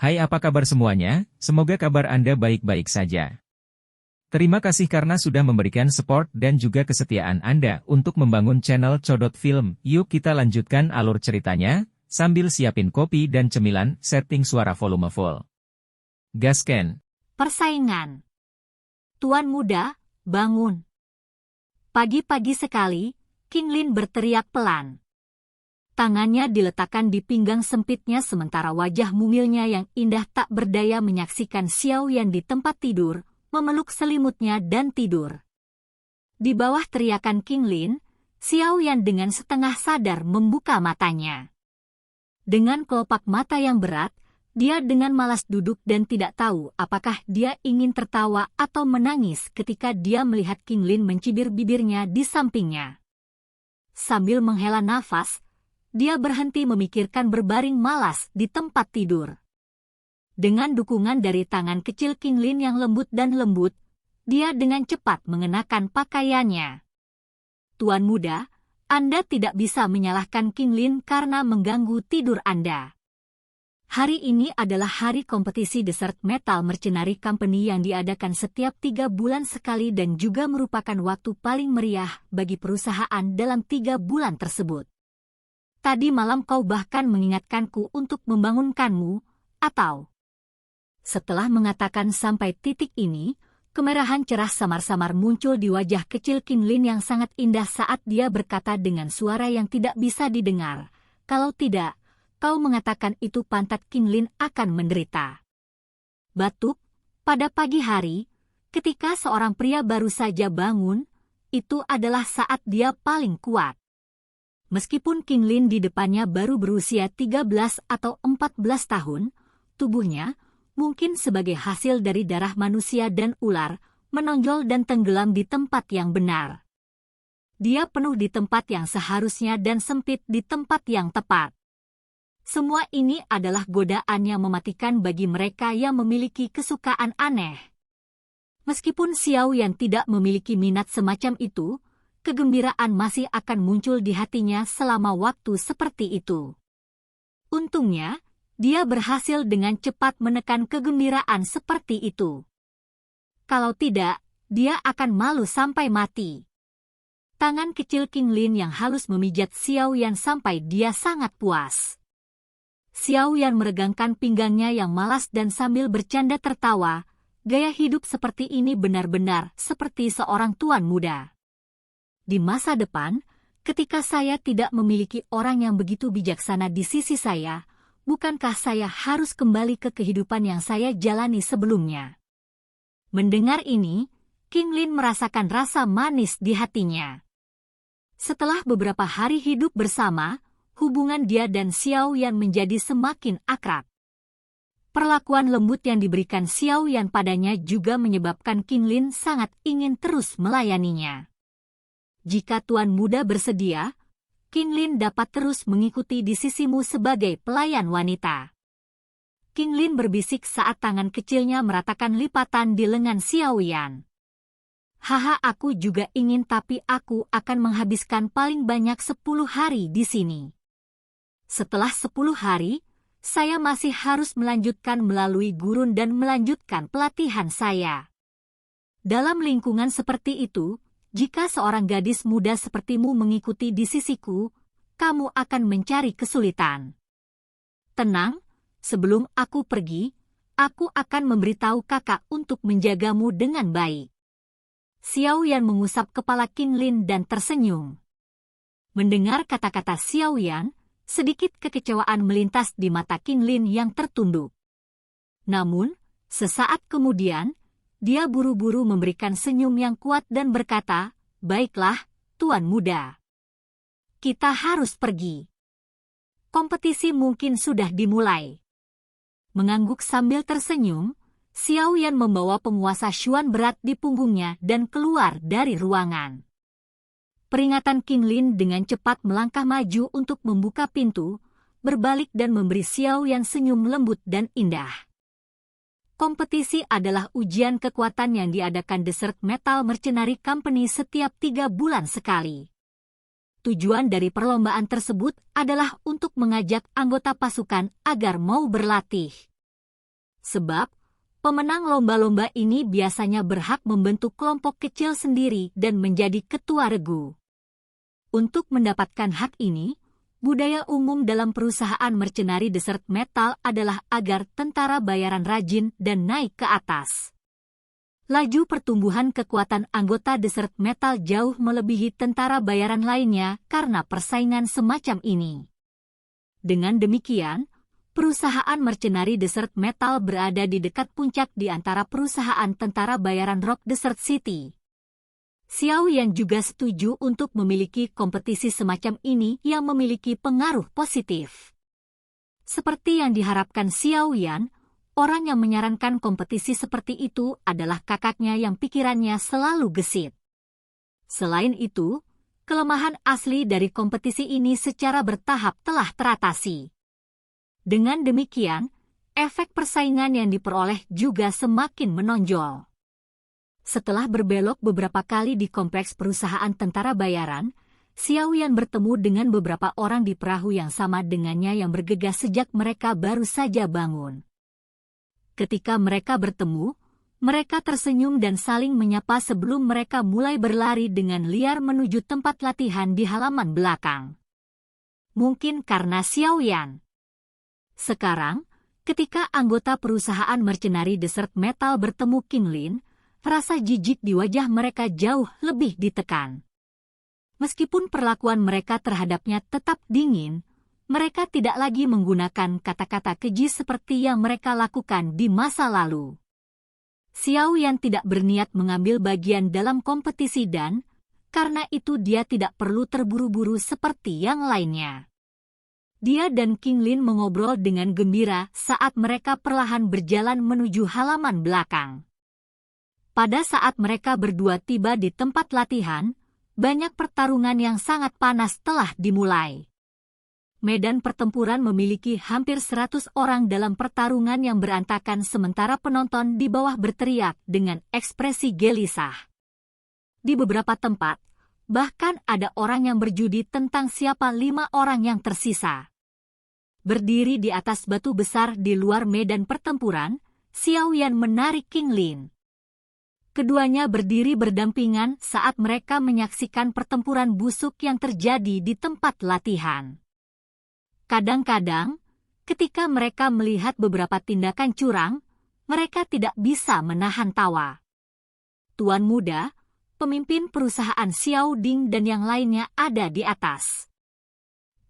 Hai, apa kabar semuanya? Semoga kabar Anda baik-baik saja. Terima kasih karena sudah memberikan support dan juga kesetiaan Anda untuk membangun channel Codot Film. Yuk kita lanjutkan alur ceritanya, sambil siapin kopi dan cemilan, setting suara volume full. Gasken. Persaingan. Tuan muda, bangun. Pagi-pagi sekali, King Lin berteriak pelan. Tangannya diletakkan di pinggang sempitnya sementara wajah mumilnya yang indah tak berdaya menyaksikan Xiao Yan di tempat tidur, memeluk selimutnya dan tidur. Di bawah teriakan King Lin, Xiao Yan dengan setengah sadar membuka matanya. Dengan kelopak mata yang berat, dia dengan malas duduk dan tidak tahu apakah dia ingin tertawa atau menangis ketika dia melihat King Lin mencibir bibirnya di sampingnya. Sambil menghela nafas, dia berhenti memikirkan berbaring malas di tempat tidur. Dengan dukungan dari tangan kecil King Lin yang lembut dan lembut, dia dengan cepat mengenakan pakaiannya. Tuan muda, Anda tidak bisa menyalahkan King Lin karena mengganggu tidur Anda. Hari ini adalah hari kompetisi Desert Metal Mercenary Company yang diadakan setiap 3 bulan sekali dan juga merupakan waktu paling meriah bagi perusahaan dalam 3 bulan tersebut. Tadi malam kau bahkan mengingatkanku untuk membangunkanmu, atau... Setelah mengatakan sampai titik ini, kemerahan cerah samar-samar muncul di wajah kecil King Lin yang sangat indah saat dia berkata dengan suara yang tidak bisa didengar, "Kalau tidak, kau mengatakan itu pantat King Lin akan menderita." Batuk, pada pagi hari, ketika seorang pria baru saja bangun, itu adalah saat dia paling kuat. Meskipun King Lin di depannya baru berusia 13 atau 14 tahun, tubuhnya, mungkin sebagai hasil dari darah manusia dan ular, menonjol dan tenggelam di tempat yang benar. Dia penuh di tempat yang seharusnya dan sempit di tempat yang tepat. Semua ini adalah godaan yang mematikan bagi mereka yang memiliki kesukaan aneh. Meskipun Xiao Yan tidak memiliki minat semacam itu, kegembiraan masih akan muncul di hatinya selama waktu seperti itu. Untungnya, dia berhasil dengan cepat menekan kegembiraan seperti itu. Kalau tidak, dia akan malu sampai mati. Tangan kecil King Lin yang halus memijat Xiao Yan sampai dia sangat puas. Xiao Yan meregangkan pinggangnya yang malas dan sambil bercanda tertawa, gaya hidup seperti ini benar-benar seperti seorang tuan muda. Di masa depan, ketika saya tidak memiliki orang yang begitu bijaksana di sisi saya, bukankah saya harus kembali ke kehidupan yang saya jalani sebelumnya? Mendengar ini, King Lin merasakan rasa manis di hatinya. Setelah beberapa hari hidup bersama, hubungan dia dan Xiao Yan menjadi semakin akrab. Perlakuan lembut yang diberikan Xiao Yan padanya juga menyebabkan King Lin sangat ingin terus melayaninya. Jika tuan muda bersedia, King Lin dapat terus mengikuti di sisimu sebagai pelayan wanita. King Lin berbisik saat tangan kecilnya meratakan lipatan di lengan Xiao Yan. Haha, aku juga ingin, tapi aku akan menghabiskan paling banyak 10 hari di sini. Setelah 10 hari, saya masih harus melanjutkan melalui gurun dan melanjutkan pelatihan saya. Dalam lingkungan seperti itu, jika seorang gadis muda sepertimu mengikuti di sisiku, kamu akan mencari kesulitan. Tenang, sebelum aku pergi, aku akan memberitahu kakak untuk menjagamu dengan baik. Xiao Yan mengusap kepala King Lin dan tersenyum. Mendengar kata-kata Xiao Yan, sedikit kekecewaan melintas di mata King Lin yang tertunduk. Namun, sesaat kemudian, dia buru-buru memberikan senyum yang kuat dan berkata, "Baiklah, tuan muda. Kita harus pergi. Kompetisi mungkin sudah dimulai." Mengangguk sambil tersenyum, Xiao Yan membawa penguasa Xuan berat di punggungnya dan keluar dari ruangan. Peringatan King Lin dengan cepat melangkah maju untuk membuka pintu, berbalik dan memberi Xiao Yan senyum lembut dan indah. Kompetisi adalah ujian kekuatan yang diadakan Desert Metal Mercenary Company setiap 3 bulan sekali. Tujuan dari perlombaan tersebut adalah untuk mengajak anggota pasukan agar mau berlatih. Sebab, pemenang lomba-lomba ini biasanya berhak membentuk kelompok kecil sendiri dan menjadi ketua regu. Untuk mendapatkan hak ini, budaya umum dalam perusahaan mercenari Desert Metal adalah agar tentara bayaran rajin dan naik ke atas. Laju pertumbuhan kekuatan anggota Desert Metal jauh melebihi tentara bayaran lainnya karena persaingan semacam ini. Dengan demikian, perusahaan mercenari Desert Metal berada di dekat puncak di antara perusahaan tentara bayaran Rock Desert City. Xiao Yan juga setuju untuk memiliki kompetisi semacam ini yang memiliki pengaruh positif. Seperti yang diharapkan Xiao Yan, orang yang menyarankan kompetisi seperti itu adalah kakaknya yang pikirannya selalu gesit. Selain itu, kelemahan asli dari kompetisi ini secara bertahap telah teratasi. Dengan demikian, efek persaingan yang diperoleh juga semakin menonjol. Setelah berbelok beberapa kali di kompleks perusahaan tentara bayaran, Xiao Yan bertemu dengan beberapa orang di perahu yang sama dengannya yang bergegas sejak mereka baru saja bangun. Ketika mereka bertemu, mereka tersenyum dan saling menyapa sebelum mereka mulai berlari dengan liar menuju tempat latihan di halaman belakang. Mungkin karena Xiao Yan. Sekarang, ketika anggota perusahaan mercenari Desert Metal bertemu King Lin, rasa jijik di wajah mereka jauh lebih ditekan. Meskipun perlakuan mereka terhadapnya tetap dingin, mereka tidak lagi menggunakan kata-kata keji seperti yang mereka lakukan di masa lalu. Xiao Yan tidak berniat mengambil bagian dalam kompetisi dan, karena itu dia tidak perlu terburu-buru seperti yang lainnya. Dia dan King Lin mengobrol dengan gembira saat mereka perlahan berjalan menuju halaman belakang. Pada saat mereka berdua tiba di tempat latihan, banyak pertarungan yang sangat panas telah dimulai. Medan pertempuran memiliki hampir 100 orang dalam pertarungan yang berantakan sementara penonton di bawah berteriak dengan ekspresi gelisah. Di beberapa tempat, bahkan ada orang yang berjudi tentang siapa 5 orang yang tersisa. Berdiri di atas batu besar di luar medan pertempuran, Xiao Yan menarik King Lin. Keduanya berdiri berdampingan saat mereka menyaksikan pertempuran busuk yang terjadi di tempat latihan. Kadang-kadang, ketika mereka melihat beberapa tindakan curang, mereka tidak bisa menahan tawa. Tuan muda, pemimpin perusahaan Xiao Ding dan yang lainnya ada di atas.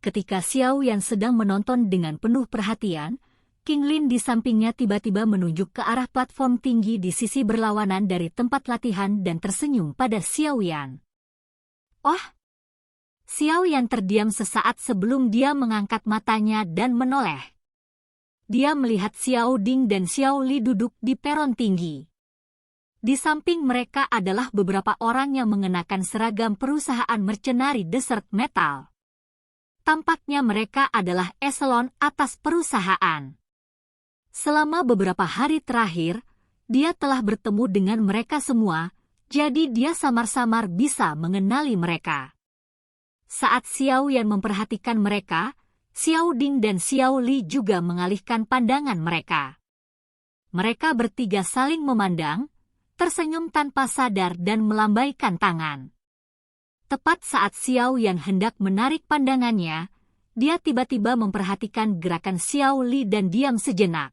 Ketika Xiao Yan sedang menonton dengan penuh perhatian, King Lin di sampingnya tiba-tiba menunjuk ke arah platform tinggi di sisi berlawanan dari tempat latihan dan tersenyum pada Xiao Yan. Oh! Xiao Yan terdiam sesaat sebelum dia mengangkat matanya dan menoleh. Dia melihat Xiao Ding dan Xiao Li duduk di peron tinggi. Di samping mereka adalah beberapa orang yang mengenakan seragam perusahaan mercenari Desert Metal. Tampaknya mereka adalah eselon atas perusahaan. Selama beberapa hari terakhir, dia telah bertemu dengan mereka semua, jadi dia samar-samar bisa mengenali mereka. Saat Xiao Yan memperhatikan mereka, Xiao Ding dan Xiao Li juga mengalihkan pandangan mereka. Mereka bertiga saling memandang, tersenyum tanpa sadar dan melambaikan tangan. Tepat saat Xiao Yan hendak menarik pandangannya, dia tiba-tiba memperhatikan gerakan Xiao Li dan diam sejenak.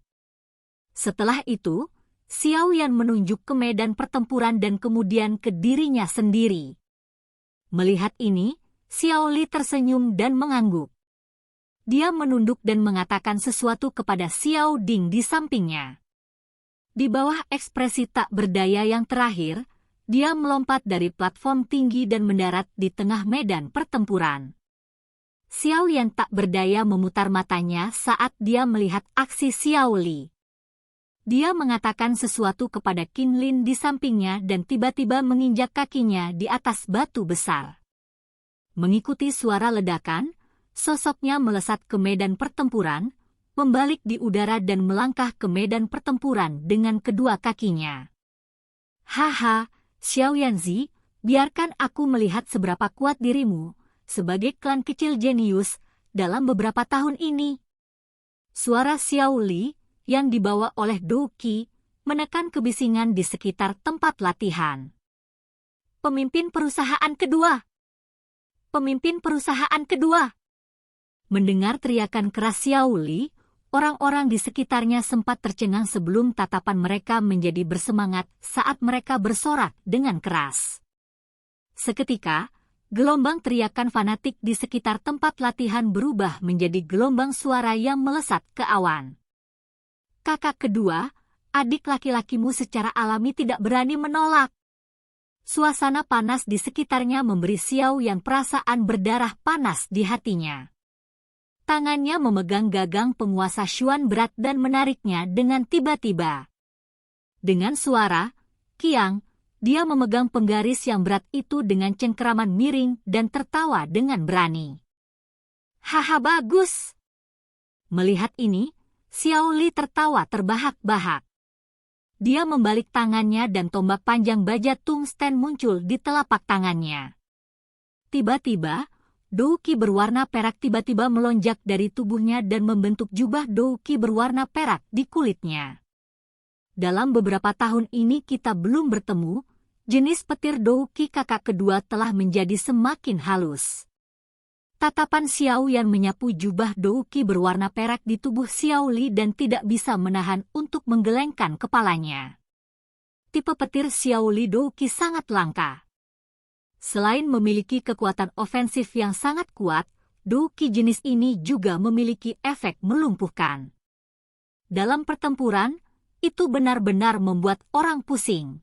Setelah itu, Xiao Yan menunjuk ke medan pertempuran dan kemudian ke dirinya sendiri. Melihat ini, Xiao Li tersenyum dan mengangguk. Dia menunduk dan mengatakan sesuatu kepada Xiao Ding di sampingnya. Di bawah ekspresi tak berdaya yang terakhir, dia melompat dari platform tinggi dan mendarat di tengah medan pertempuran. Xiao Yan tak berdaya memutar matanya saat dia melihat aksi Xiao Li. Dia mengatakan sesuatu kepada King Lin di sampingnya dan tiba-tiba menginjak kakinya di atas batu besar. Mengikuti suara ledakan, sosoknya melesat ke medan pertempuran, membalik di udara dan melangkah ke medan pertempuran dengan kedua kakinya. Haha, Xiao Yanzi, biarkan aku melihat seberapa kuat dirimu, sebagai klan kecil jenius, dalam beberapa tahun ini. Suara Xiao Li, yang dibawa oleh Dou Qi menekan kebisingan di sekitar tempat latihan. Pemimpin perusahaan kedua! Pemimpin perusahaan kedua! Mendengar teriakan keras Xiao Li, orang-orang di sekitarnya sempat tercengang sebelum tatapan mereka menjadi bersemangat saat mereka bersorak dengan keras. Seketika, gelombang teriakan fanatik di sekitar tempat latihan berubah menjadi gelombang suara yang melesat ke awan. Kakak kedua, adik laki-lakimu secara alami tidak berani menolak. Suasana panas di sekitarnya memberi Xiao Yan perasaan berdarah panas di hatinya. Tangannya memegang gagang penguasa Xuan berat dan menariknya dengan tiba-tiba. Dengan suara, kiang, dia memegang penggaris yang berat itu dengan cengkeraman miring dan tertawa dengan berani. Haha, bagus! Melihat ini, Xiao Li tertawa terbahak-bahak. Dia membalik tangannya dan tombak panjang baja tungsten muncul di telapak tangannya. Tiba-tiba, Dou Qi berwarna perak tiba-tiba melonjak dari tubuhnya dan membentuk jubah Dou Qi berwarna perak di kulitnya. Dalam beberapa tahun ini kita belum bertemu, jenis petir Dou Qi kakak kedua telah menjadi semakin halus. Tatapan Xiao Yan menyapu jubah Dou Qi berwarna perak di tubuh Xiao Li dan tidak bisa menahan untuk menggelengkan kepalanya. Tipe petir Xiao Li Dou Qi sangat langka. Selain memiliki kekuatan ofensif yang sangat kuat, Dou Qi jenis ini juga memiliki efek melumpuhkan. Dalam pertempuran, itu benar-benar membuat orang pusing.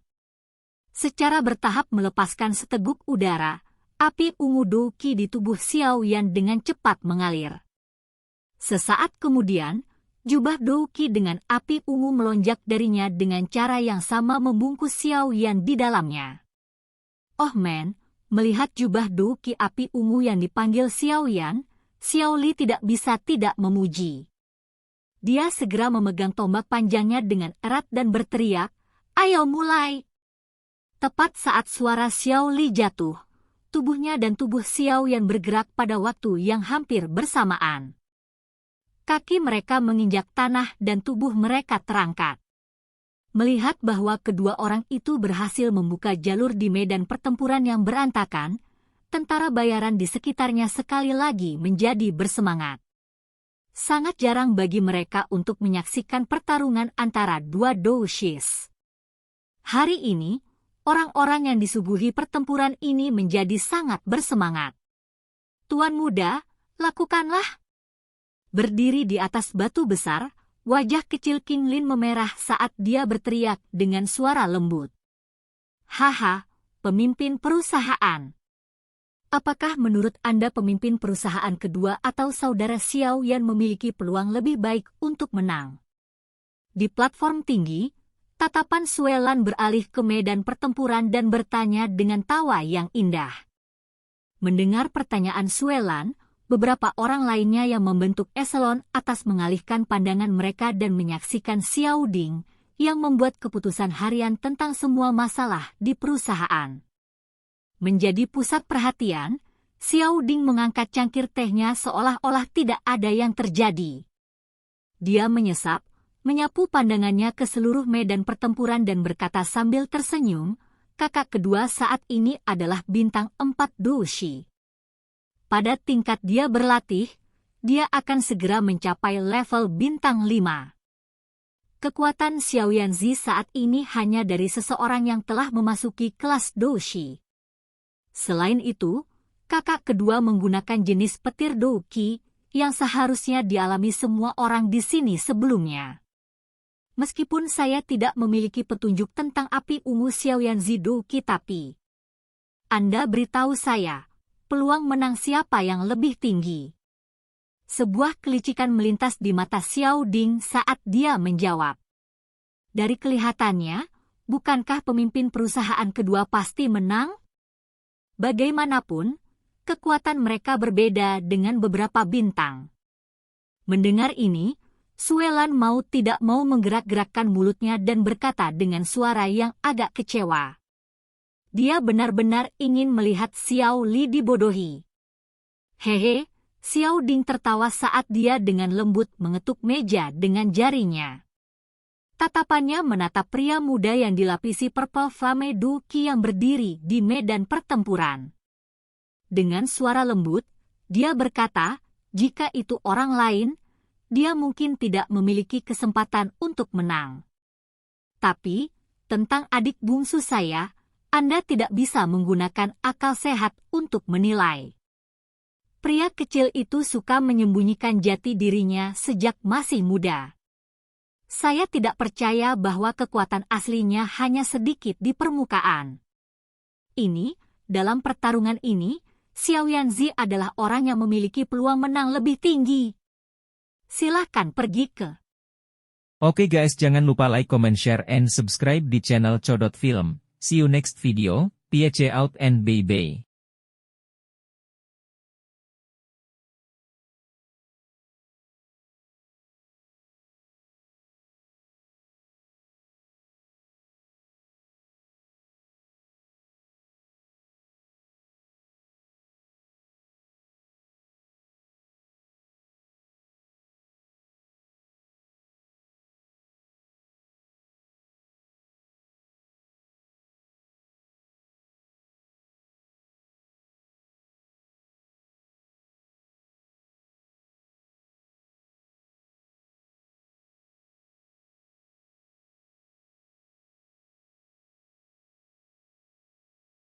Secara bertahap melepaskan seteguk udara, api ungu Dou Qi di tubuh Xiao Yan dengan cepat mengalir. Sesaat kemudian, jubah Dou Qi dengan api ungu melonjak darinya dengan cara yang sama membungkus Xiao Yan di dalamnya. Oh man! Melihat jubah Dou Qi api ungu yang dipanggil Xiao Yan, Xiao Li tidak bisa tidak memuji. Dia segera memegang tombak panjangnya dengan erat dan berteriak, "Ayo mulai!" Tepat saat suara Xiao Li jatuh, tubuhnya dan tubuh Xiao Yan bergerak pada waktu yang hampir bersamaan. Kaki mereka menginjak tanah dan tubuh mereka terangkat. Melihat bahwa kedua orang itu berhasil membuka jalur di medan pertempuran yang berantakan, tentara bayaran di sekitarnya sekali lagi menjadi bersemangat. Sangat jarang bagi mereka untuk menyaksikan pertarungan antara dua Dou Shis. Hari ini, orang-orang yang disuguhi pertempuran ini menjadi sangat bersemangat. Tuan muda, lakukanlah. Berdiri di atas batu besar, wajah kecil King Lin memerah saat dia berteriak dengan suara lembut. Haha, pemimpin perusahaan. Apakah menurut Anda pemimpin perusahaan kedua atau saudara Xiao Yan memiliki peluang lebih baik untuk menang? Di platform tinggi, tatapan Suelan beralih ke medan pertempuran dan bertanya dengan tawa yang indah. Mendengar pertanyaan Suelan, beberapa orang lainnya yang membentuk eselon atas mengalihkan pandangan mereka dan menyaksikan Xiao Ding yang membuat keputusan harian tentang semua masalah di perusahaan. Menjadi pusat perhatian, Xiao Ding mengangkat cangkir tehnya seolah-olah tidak ada yang terjadi. Dia menyesap, menyapu pandangannya ke seluruh medan pertempuran dan berkata sambil tersenyum, kakak kedua saat ini adalah bintang 4 Dou Shi. Pada tingkat dia berlatih, dia akan segera mencapai level bintang 5. Kekuatan Xiao Yanzi saat ini hanya dari seseorang yang telah memasuki kelas Dou Shi. Selain itu, kakak kedua menggunakan jenis petir Dou Qi yang seharusnya dialami semua orang di sini sebelumnya. Meskipun saya tidak memiliki petunjuk tentang api ungu Xiao Yanzi Dou Qi, tapi Anda beritahu saya peluang menang siapa yang lebih tinggi. Sebuah kelicikan melintas di mata Xiao Ding saat dia menjawab. Dari kelihatannya, bukankah pemimpin perusahaan kedua pasti menang? Bagaimanapun, kekuatan mereka berbeda dengan beberapa bintang. Mendengar ini, Suelan mau tidak mau menggerak-gerakkan mulutnya dan berkata dengan suara yang agak kecewa. Dia benar-benar ingin melihat Xiao Li dibodohi. Hehe, Xiao Ding tertawa saat dia dengan lembut mengetuk meja dengan jarinya. Tatapannya menatap pria muda yang dilapisi purple flame duki yang berdiri di medan pertempuran. Dengan suara lembut, dia berkata, jika itu orang lain, dia mungkin tidak memiliki kesempatan untuk menang. Tapi, tentang adik bungsu saya, Anda tidak bisa menggunakan akal sehat untuk menilai. Pria kecil itu suka menyembunyikan jati dirinya sejak masih muda. Saya tidak percaya bahwa kekuatan aslinya hanya sedikit di permukaan. Dalam pertarungan ini, Xiao Yanzi adalah orang yang memiliki peluang menang lebih tinggi. Silahkan pergi ke. Oke guys, jangan lupa like, comment, share, and subscribe di channel Codot Film. See you next video, peace out and bye-bye.